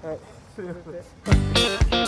はい、すいません。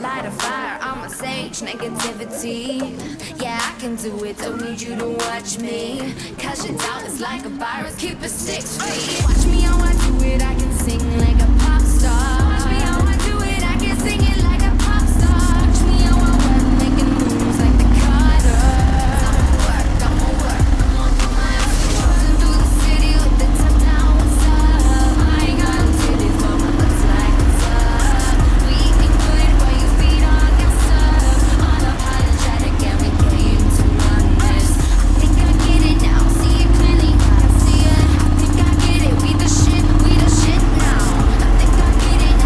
Light a fire, I'm a sage, negativity. Yeah, I can do it, don't need you to watch me. Cash it out, it's like a virus, keep it 6 feet. Watch me how I do it, I can sing like a pop star. Watch me how I do it, I can sing it like a pop star. Watch me how I work, making moves like the Carters. I'ma work, I'ma do my ass. Cruising through the city with the top down, what's up? I ain't got no titties, but my looks like it's up. We eating good while you feed on get stuff. Unapologetic and we came to honest. I think I get it now, see it clearly, I see it. I think I get it, we the shit now. I think I get it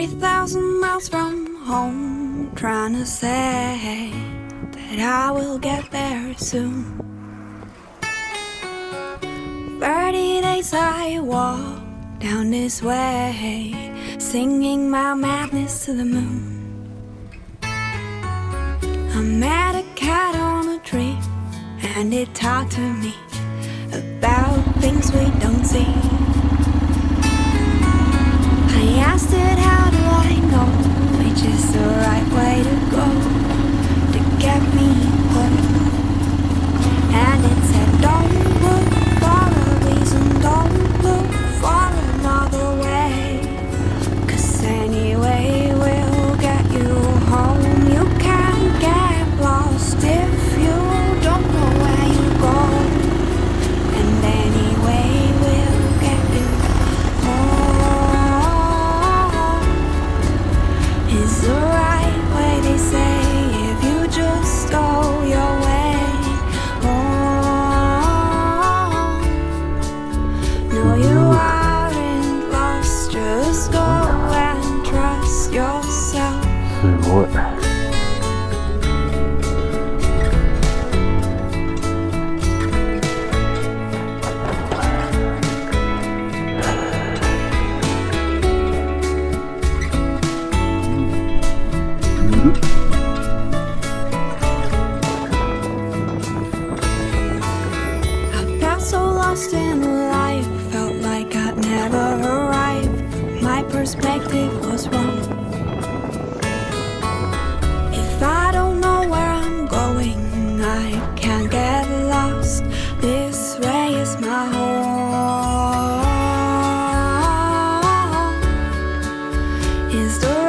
3,000 miles from home, trying to say that I will get there soon. 30 days I walk down this way, singing my madness to the moon. I met a cat on a tree, and it talked to me about things we don't see. I asked it, how do I know which is the right way to go to get me home? And it said, don't look for a reason, don't look for another way, 'cause anyway we'll get you home. You can't get lost if you don't know where you go, and anyway we'll get you home. Is the right way, they say, if you just go your way home. No, you aren't lost, just go and trust yourself. すごい。I felt so lost in life, felt like I'd never arrived. My perspective was wrong. If I don't know where I'm going, I can't get lost. This way is my home. Is the